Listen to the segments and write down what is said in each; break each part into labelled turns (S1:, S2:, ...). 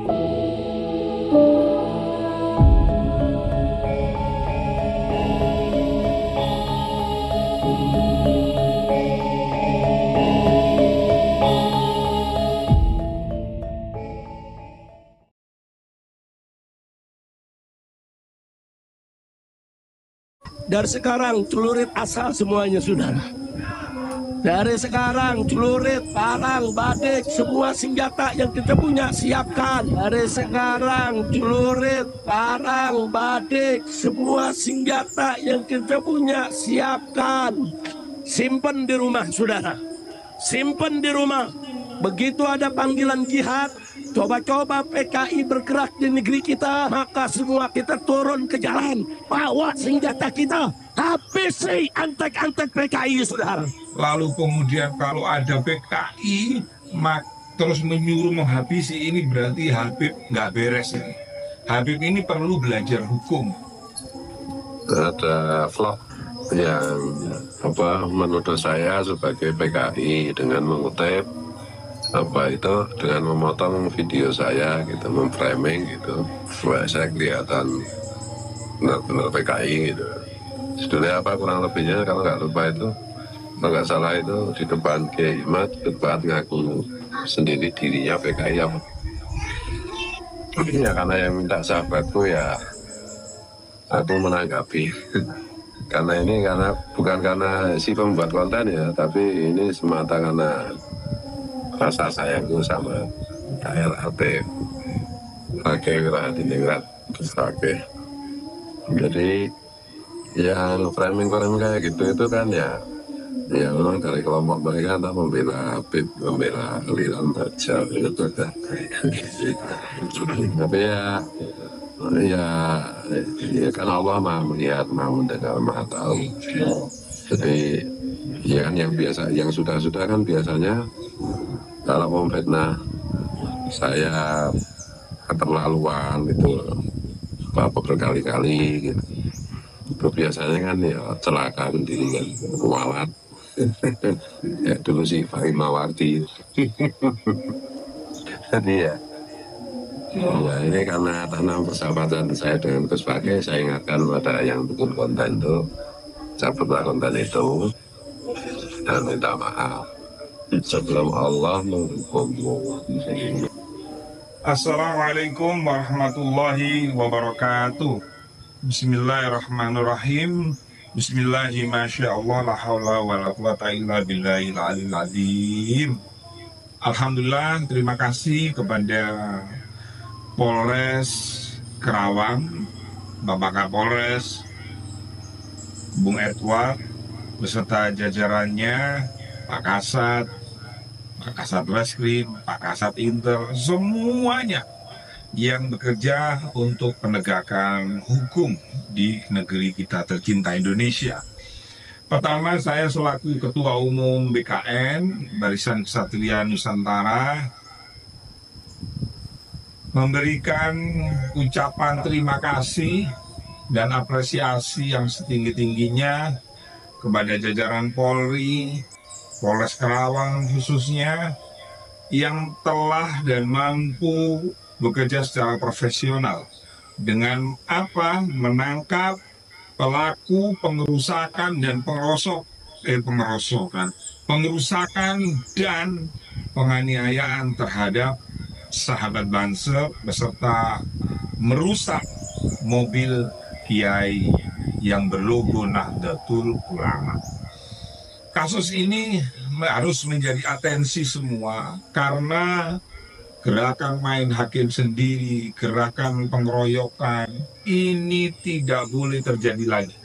S1: Dari sekarang celurit asal semuanya, saudara. Dari sekarang celurit, parang, badik, semua senjata yang kita punya siapkan. Dari sekarang celurit, parang, badik, semua senjata yang kita punya siapkan. Simpan di rumah, saudara. Simpan di rumah. Begitu ada panggilan jihad, coba-coba PKI bergerak di negeri kita, maka semua kita turun ke jalan, bawa senjata kita, habisi antek-antek PKI, saudara.
S2: Lalu kemudian kalau ada PKI terus menyuruh menghabisi, ini berarti Habib nggak beres ini. Habib ini perlu belajar hukum.
S3: Ada vlog yang menuduh saya sebagai PKI dengan mengutip dengan memotong video saya gitu, memframing gitu, supaya saya kelihatan benar-benar PKI gitu. Judulnya kurang lebihnya kalau nggak lupa itu, kalau nggak salah itu di depan Kiai Imad, depan ngaku sendiri dirinya PKI ya karena yang minta sahabatku ya aku menanggapi karena bukan karena si pembuat konten ya, tapi ini semata karena rasa sayangku sama KLRT Rakyat Wiradiningrat. Jadi ya framing kayak gitu itu kan ya memang dari kelompok mereka entah membela Habib, membela aliran Dajjal gitu kan. Tapi ya kan Allah maha melihat, maha mendengar, maha tahu. Jadi ya kan yang sudah kan biasanya kalau memfitnah saya keterlaluan gitu berkali-kali gitu, itu biasanya kan ya celaka sendiri kan, kualat. Ya dulu sih Fahim Mawardi. Jadi ya ini karena tanam persahabatan saya dengan Gus Fakih, saya ingatkan pada yang bikin konten itu, cabutlah konten itu dan minta maaf sebelum Allah menghukummu.
S2: Assalamualaikum warahmatullahi wabarakatuh. Bismillahirrahmanirrahim. Bismillahirrahmanirrahim. La haula wa la quwata illa billahil aliyil azim. Alhamdulillah, terima kasih kepada Polres Kerawang, Bapak Kapolres, Bung Edward, beserta jajarannya, Pak Kasat Reskrim, Pak Kasat Intel, semuanya yang bekerja untuk penegakan hukum di negeri kita tercinta Indonesia. Pertama, saya selaku Ketua Umum BKN, Barisan Ksatria Nusantara, memberikan ucapan terima kasih dan apresiasi yang setinggi-tingginya kepada jajaran Polri, Polres Kerawang khususnya, yang telah dan mampu bekerja secara profesional dengan menangkap pelaku pengerusakan dan pengerusakan dan penganiayaan terhadap sahabat Banser beserta merusak mobil Kiai yang berlogo Nahdlatul Ulama. Kasus ini harus menjadi atensi semua karena gerakan main hakim sendiri, gerakan pengeroyokan ini tidak boleh terjadi lagi.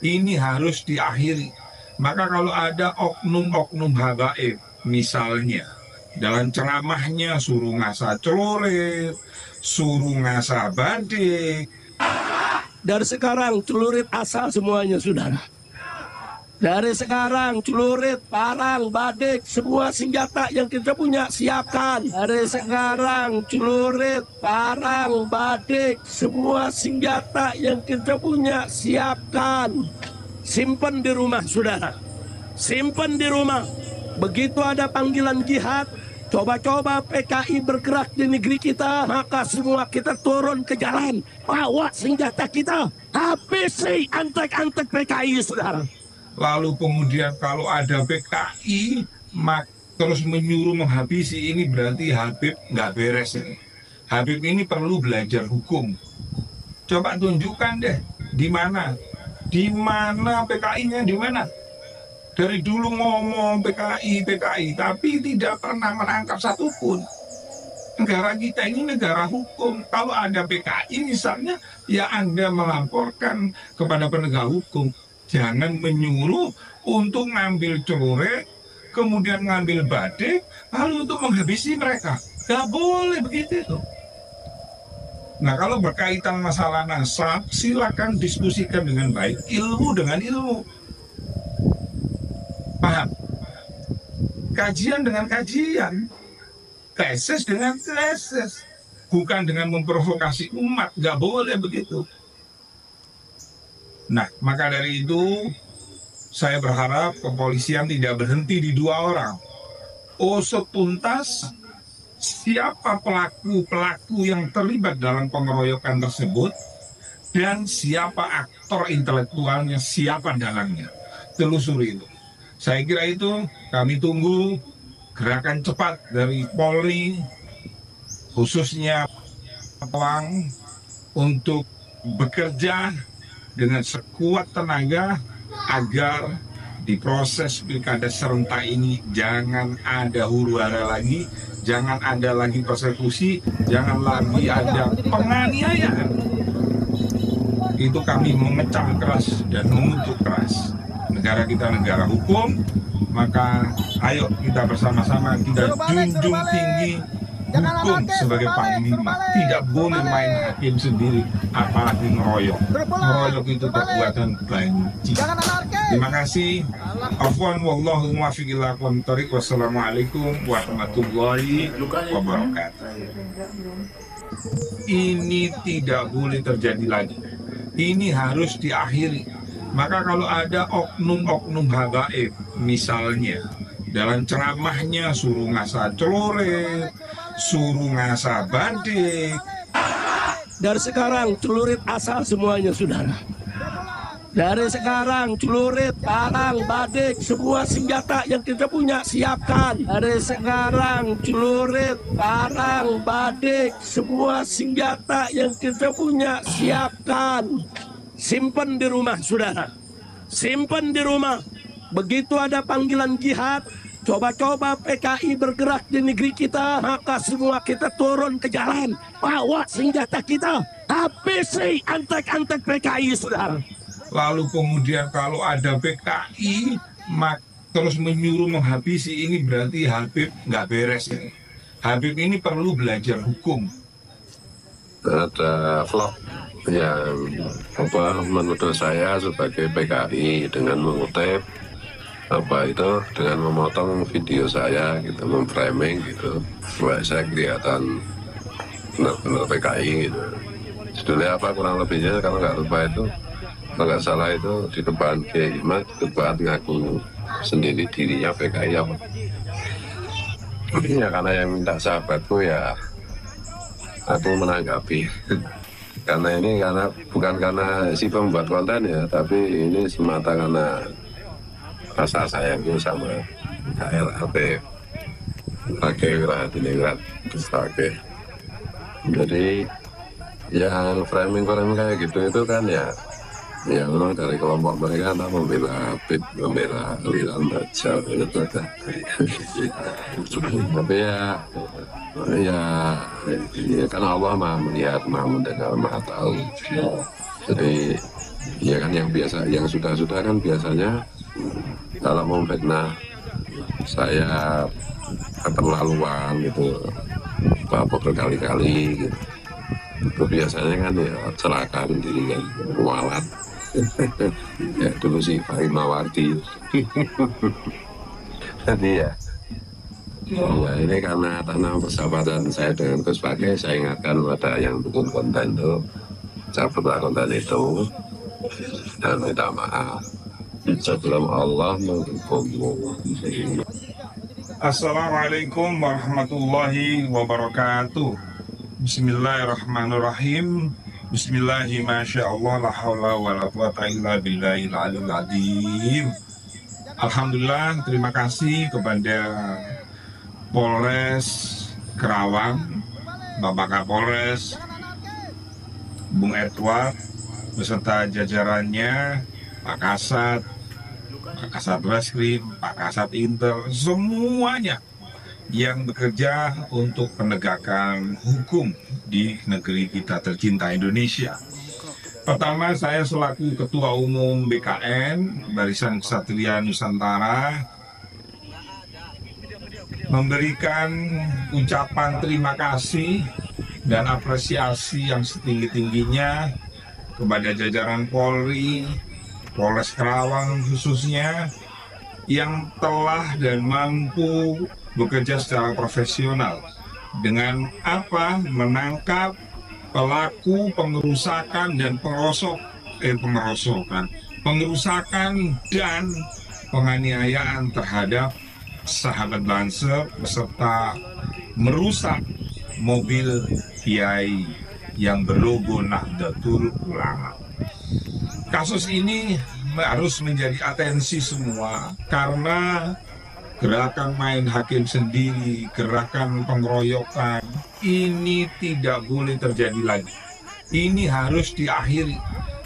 S2: Ini harus diakhiri. Maka kalau ada oknum-oknum habaib, misalnya dalam ceramahnya suruh ngasah celurit, suruh ngasah badik.
S1: Dari sekarang celurit asal semuanya, saudara. Dari sekarang celurit, parang, badik, semua senjata yang kita punya siapkan. Dari sekarang celurit, parang, badik, semua senjata yang kita punya siapkan. Simpan di rumah, saudara. Simpan di rumah. Begitu ada panggilan jihad, Coba-coba PKI bergerak di negeri kita, maka semua kita turun ke jalan, bawa senjata kita, habisi antek-antek PKI, saudara.
S2: Lalu kemudian kalau ada PKI terus menyuruh menghabisi, ini berarti Habib nggak beres ini. Habib ini perlu belajar hukum. Coba tunjukkan deh di mana PKI-nya, di mana? Dari dulu ngomong PKI, tapi tidak pernah menangkap satupun. Negara kita ini negara hukum. Kalau ada PKI misalnya, ya Anda melaporkan kepada penegak hukum. Jangan menyuruh untuk ngambil celurit, kemudian ngambil badik, lalu untuk menghabisi mereka. Gak boleh begitu. Nah, kalau berkaitan masalah nasab, silakan diskusikan dengan baik, ilmu dengan ilmu. Paham? Kajian dengan kajian, tesis dengan tesis, bukan dengan memprovokasi umat. Gak boleh begitu. Nah, maka dari itu saya berharap kepolisian tidak berhenti di 2 orang. Usut tuntas siapa pelaku yang terlibat dalam pengeroyokan tersebut, dan siapa aktor intelektualnya, siapa dalangnya. Telusuri itu. Saya kira itu kami tunggu gerakan cepat dari Polri, khususnya Pawang, untuk bekerja dengan sekuat tenaga agar di proses pilkada serentak ini jangan ada huru-hara lagi, jangan ada lagi persekusi, jangan lagi ada penganiayaan. Itu kami mengecam keras dan mengutuk keras. Negara kita negara hukum, maka ayo kita bersama-sama kita junjung tinggi hukum sebagai panglima. Tidak boleh main hakim sendiri, apalagi ngeroyok. Ngeroyok itu perbuatan banci. Terima kasih. Afwan wallahu muwaffiq ila aqwamit thoriq. Wassalamualaikum warahmatullahi wabarakatuh. Ini tidak boleh terjadi lagi. Ini harus diakhiri. Maka kalau ada oknum-oknum habaib, misalnya dalam ceramahnya suruh ngasah celurit, suruh ngasah badik.
S1: Dari sekarang celurit asal semuanya, saudara. Dari sekarang celurit, parang, badik, semua senjata yang kita punya siapkan. Dari sekarang celurit, parang, badik, semua senjata yang kita punya siapkan. Simpan di rumah, saudara. Simpan di rumah. Begitu ada panggilan jihad, coba-coba PKI bergerak di negeri kita, maka semua kita turun ke jalan, bawa senjata kita, habisi antek-antek PKI, saudara.
S2: Lalu kemudian kalau ada PKI terus menyuruh menghabisi, ini berarti Habib nggak beres ini. Habib ini perlu belajar hukum.
S3: Ada vlog yang menuduh saya sebagai PKI dengan mengutip dengan memotong video saya gitu, memframing gitu, supaya saya kelihatan benar-benar PKI gitu. Judulnya kurang lebihnya kalau nggak lupa itu, kalau nggak salah itu di depan Kiai Imad, di depan ngaku sendiri dirinya PKI apa. Ya karena yang minta sahabatku ya aku menanggapi. Karena bukan karena si pembuat konten ya, tapi ini semata karena rasa sayangku sama KLRT pakai Wiradiningrat. Jadi yang framing kayak gitu itu kan ya memang dari kelompok mereka membela Habib, membela aliran Dajjal itu kan. Tapi ya kan Allah maha melihat, maha mendengar, maha tahu. Jadi ya kan yang sudah kan biasanya kalau mau fitnah saya keterlaluan gitu, berkali-kali gitu. Itu biasanya kan ya celaka sendiri kan, kualat. Ya dulu sih Fahim Mawardi. Jadi ya ini karena tanah persahabatan saya dengan Gus Pakai, saya ingatkan pada yang bikin konten itu, cabutlah konten itu dan minta maaf sebelum Allah menghukummu.
S2: Assalamualaikum warahmatullahi wabarakatuh. Bismillahirrahmanirrahim. Bismillahi masyaallah la haula wala quwata illa billahil aliyil azim. Alhamdulillah, terima kasih kepada Polres Kerawang, Bapak Kapolres, Bung Edward beserta jajarannya, Pak Kasat Reskrim, Pak Kasat Intel, semuanya yang bekerja untuk penegakan hukum di negeri kita tercinta Indonesia. Pertama, saya selaku Ketua Umum BKN, Barisan Ksatria Nusantara, memberikan ucapan terima kasih dan apresiasi yang setinggi-tingginya kepada jajaran Polri, Polres Kerawang khususnya, yang telah dan mampu bekerja secara profesional dengan menangkap pelaku pengerusakan dan pengerusakan dan penganiayaan terhadap sahabat Banser beserta merusak mobil Kiai yang berlogo Nahdlatul Ulama. Kasus ini harus menjadi atensi semua karena gerakan main hakim sendiri, gerakan pengeroyokan ini tidak boleh terjadi lagi. Ini harus diakhiri.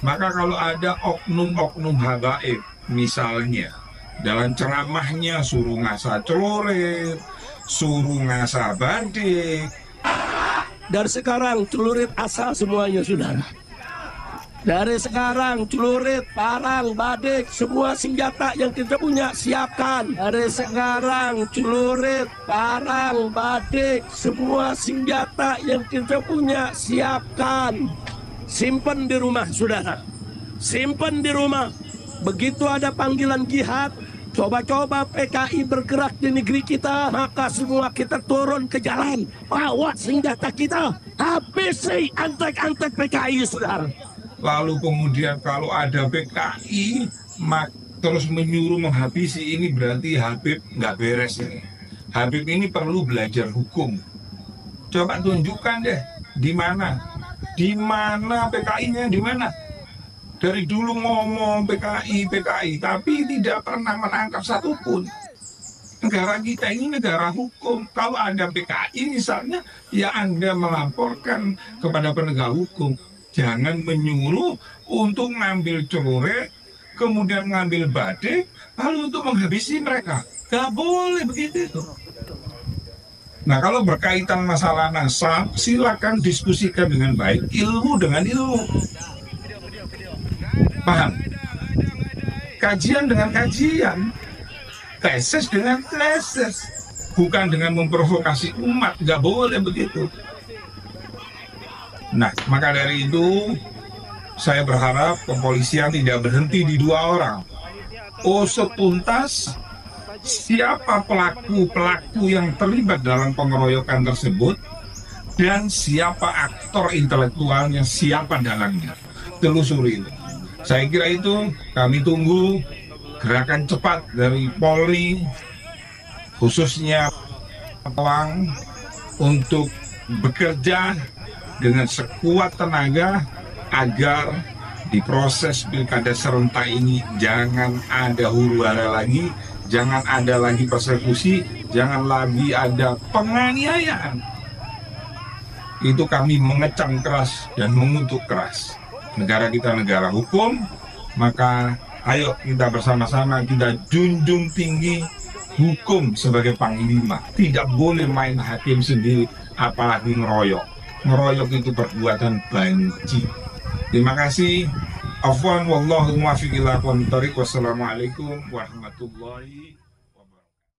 S2: Maka kalau ada oknum-oknum habaib misalnya dalam ceramahnya suruh ngasah celurit, suruh ngasah badik,
S1: Dari sekarang celurit asal semuanya, saudara. Dari sekarang celurit, parang, badik, semua senjata yang kita punya siapkan. Dari sekarang celurit, parang, badik, semua senjata yang kita punya siapkan. Simpan di rumah, saudara. Simpan di rumah. Begitu ada panggilan jihad, coba-coba PKI bergerak di negeri kita, maka semua kita turun ke jalan. Bawa senjata kita, habisi antek-antek PKI, saudara.
S2: lalu kemudian kalau ada PKI terus menyuruh menghabisi, ini berarti Habib nggak beres ini. Habib ini perlu belajar hukum. Coba tunjukkan deh di mana PKI-nya, di mana. Dari dulu ngomong PKI, tapi tidak pernah menangkap satupun. Negara kita ini negara hukum. Kalau ada PKI misalnya, ya Anda melaporkan kepada penegak hukum. Jangan menyuruh untuk ngambil celurit, kemudian ngambil badik, lalu untuk menghabisi mereka. Gak boleh begitu. Nah, kalau berkaitan masalah nasab, silakan diskusikan dengan baik, ilmu dengan ilmu. Paham? Kajian dengan kajian, tesis dengan tesis, bukan dengan memprovokasi umat. Gak boleh begitu. Nah, maka dari itu saya berharap kepolisian tidak berhenti di 2 orang. Usut tuntas siapa pelaku yang terlibat dalam pengeroyokan tersebut dan siapa aktor intelektualnya, siapa dalangnya. Telusuri itu. Saya kira itu kami tunggu gerakan cepat dari Polri, khususnya Kerawang, untuk bekerja dengan sekuat tenaga agar di proses pilkada serentak ini jangan ada huru-hara lagi, jangan ada lagi persekusi, jangan lagi ada penganiayaan. Itu kami mengecam keras dan mengutuk keras. Negara kita negara hukum, maka ayo kita bersama-sama kita junjung tinggi hukum sebagai panglima. Tidak boleh main hakim sendiri, apalagi ngeroyok. Ngeroyok itu perbuatan banci. Terima kasih. Afwan wallahu muwaffiq ila aqwamit thoriq. Wassalamualaikum warahmatullahi